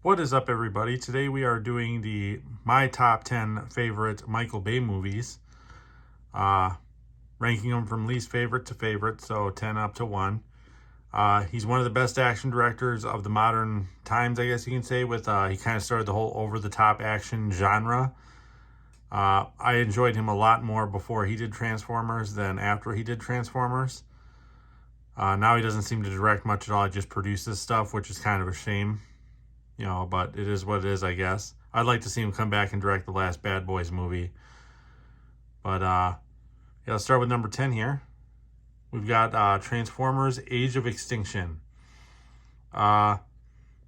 What is up, everybody? Today we are doing my top 10 favorite Michael Bay movies, ranking them from least favorite to favorite, so 10 up to 1. He's one of the best action directors of the modern times, I guess you can say, with he kind of started the whole over-the-top action genre. I enjoyed him a lot more before he did Transformers than after he did Transformers. Now he doesn't seem to direct much at all. He just produces stuff, which is kind of a shame. But it is what it is, I guess. I'd like to see him come back and direct the last Bad Boys movie. But, yeah, let's start with number 10 here. We've got Transformers Age of Extinction. Like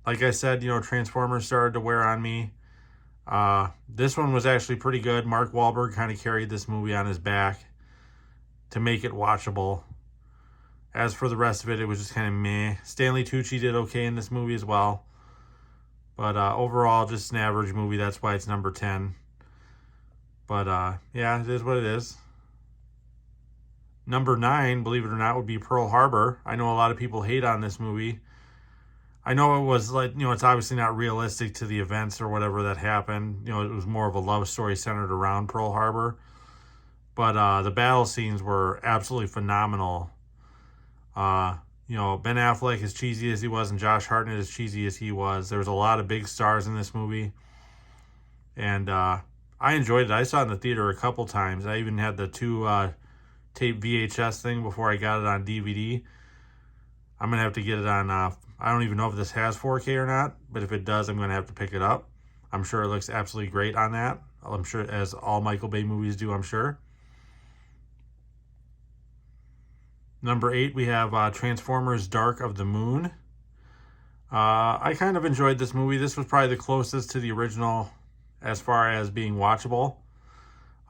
I said, Transformers started to wear on me. This one was actually pretty good. Mark Wahlberg kind of carried this movie on his back to make it watchable. As for the rest of it, it was just kind of meh. Stanley Tucci did okay in this movie as well. But overall, just an average movie. That's why it's number 10. But yeah, it is what it is. Number 9, believe it or not, would be Pearl Harbor. I know a lot of people hate on this movie. I know it was it's obviously not realistic to the events or whatever that happened. It was more of a love story centered around Pearl Harbor. But the battle scenes were absolutely phenomenal. Ben Affleck, as cheesy as he was, and Josh Hartnett, as cheesy as he was. There was a lot of big stars in this movie. And I enjoyed it. I saw it in the theater a couple times. I even had the 2-tape VHS thing before I got it on DVD. I'm going to have to get it on, I don't even know if this has 4K or not, but if it does, I'm going to have to pick it up. I'm sure it looks absolutely great on that. I'm sure, as all Michael Bay movies do, I'm sure. Number 8, we have Transformers Dark of the Moon. I kind of enjoyed this movie. This was probably the closest to the original as far as being watchable.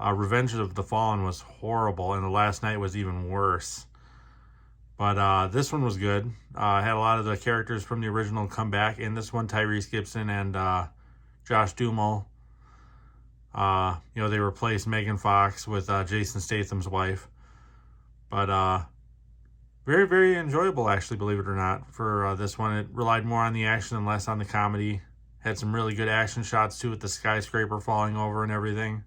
Revenge of the Fallen was horrible, and The Last Night was even worse. But this one was good. Had a lot of the characters from the original come back in this one. Tyrese Gibson and Josh Duhamel. They replaced Megan Fox with Jason Statham's wife. But very, very enjoyable, actually, believe it or not, for this one. It relied more on the action and less on the comedy. Had some really good action shots, too, with the skyscraper falling over and everything.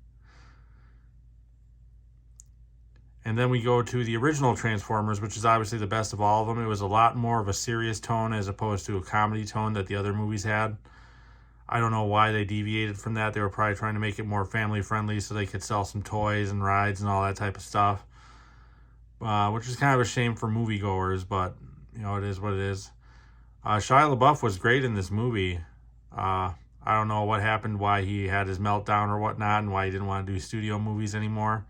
And then we go to the original Transformers, which is obviously the best of all of them. It was a lot more of a serious tone as opposed to a comedy tone that the other movies had. I don't know why they deviated from that. They were probably trying to make it more family-friendly so they could sell some toys and rides and all that type of stuff. Which is kind of a shame for moviegoers, but, it is what it is. Shia LaBeouf was great in this movie. I don't know what happened, why he had his meltdown or whatnot, and why he didn't want to do studio movies anymore.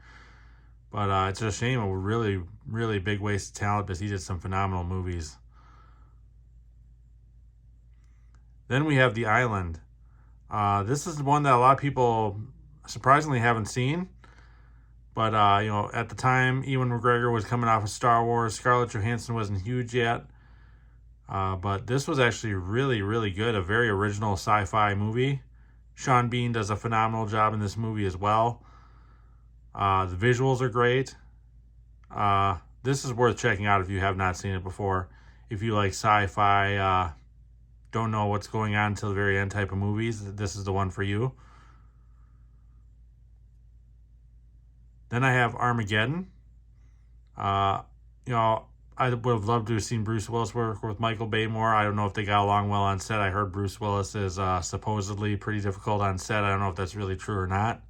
But it's a shame. A really, really big waste of talent because he did some phenomenal movies. Then we have The Island. This is one that a lot of people surprisingly haven't seen. But, at the time, Ewan McGregor was coming off of Star Wars. Scarlett Johansson wasn't huge yet. But this was actually really, really good. A very original sci-fi movie. Sean Bean does a phenomenal job in this movie as well. The visuals are great. This is worth checking out if you have not seen it before. If you like sci-fi, don't know what's going on until the very end type of movies, this is the one for you. Then I have Armageddon. I would have loved to have seen Bruce Willis work with Michael Bay more. I don't know if they got along well on set. I heard Bruce Willis is supposedly pretty difficult on set. I don't know if that's really true or not.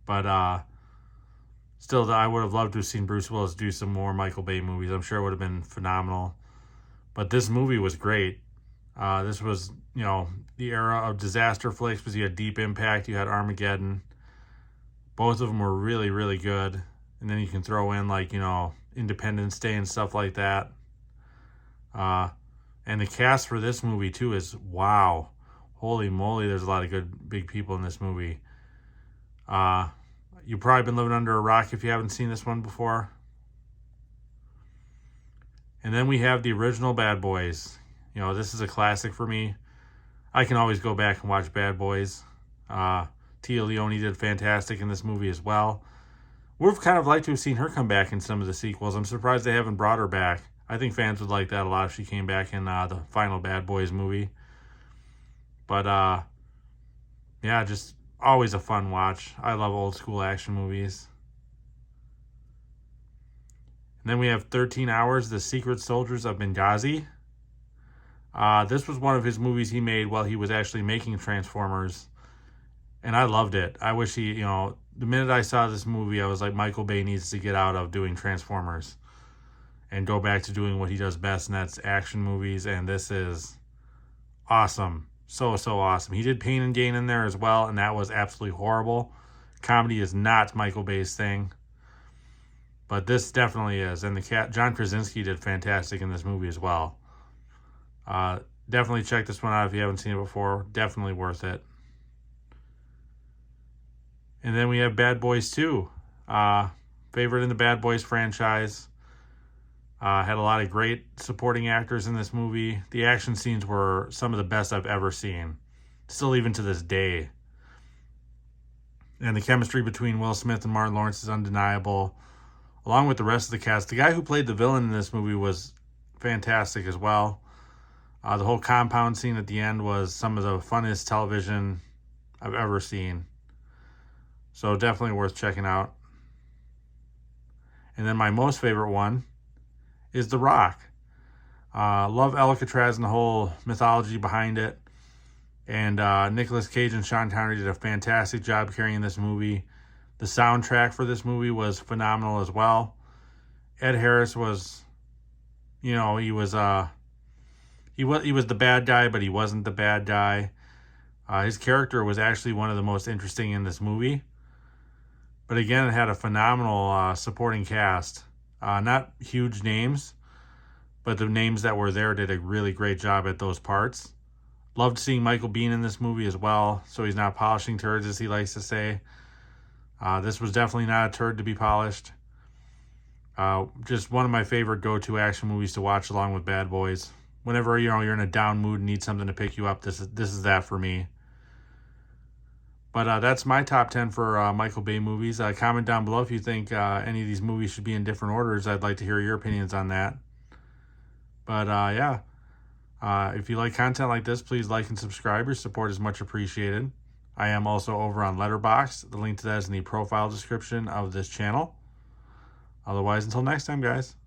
But still, I would have loved to have seen Bruce Willis do some more Michael Bay movies. I'm sure it would have been phenomenal. But this movie was great. This was, the era of disaster flicks because you had Deep Impact, you had Armageddon. Both of them were really, really good. And then you can throw in, Independence Day and stuff like that. And the cast for this movie, too, is wow. Holy moly, there's a lot of good, big people in this movie. You've probably been living under a rock if you haven't seen this one before. And then we have the original Bad Boys. This is a classic for me. I can always go back and watch Bad Boys. Tia Leone did fantastic in this movie as well. Would have kind of liked to have seen her come back in some of the sequels. I'm surprised they haven't brought her back. I think fans would like that a lot if she came back in the final Bad Boys movie. But yeah, just always a fun watch. I love old school action movies. And then we have 13 Hours, The Secret Soldiers of Benghazi. This was one of his movies he made while he was actually making Transformers. And I loved it. I wish he, the minute I saw this movie, I was like, Michael Bay needs to get out of doing Transformers and go back to doing what he does best, and that's action movies. And this is awesome. So awesome. He did Pain and Gain in there as well, and that was absolutely horrible. Comedy is not Michael Bay's thing. But this definitely is. And John Krasinski did fantastic in this movie as well. Definitely check this one out if you haven't seen it before. Definitely worth it. And then we have Bad Boys 2. Favorite in the Bad Boys franchise. Had a lot of great supporting actors in this movie. The action scenes were some of the best I've ever seen. Still even to this day. And the chemistry between Will Smith and Martin Lawrence is undeniable. Along with the rest of the cast. The guy who played the villain in this movie was fantastic as well. The whole compound scene at the end was some of the funnest television I've ever seen. So definitely worth checking out. And then my most favorite one is The Rock. Love Alcatraz and the whole mythology behind it. And Nicolas Cage and Sean Connery did a fantastic job carrying this movie. The soundtrack for this movie was phenomenal as well. Ed Harris was, he was the bad guy, but he wasn't the bad guy. His character was actually one of the most interesting in this movie. But again, it had a phenomenal supporting cast. Not huge names, but the names that were there did a really great job at those parts. Loved seeing Michael Biehn in this movie as well, so he's not polishing turds, as he likes to say. This was definitely not a turd to be polished. Just one of my favorite go-to action movies to watch along with Bad Boys. Whenever you're in a down mood and need something to pick you up, this is that for me. But that's my top 10 for Michael Bay movies. Comment down below if you think any of these movies should be in different orders. I'd like to hear your opinions on that. But yeah, if you like content like this, please like and subscribe. Your support is much appreciated. I am also over on Letterboxd. The link to that is in the profile description of this channel. Otherwise, until next time, guys.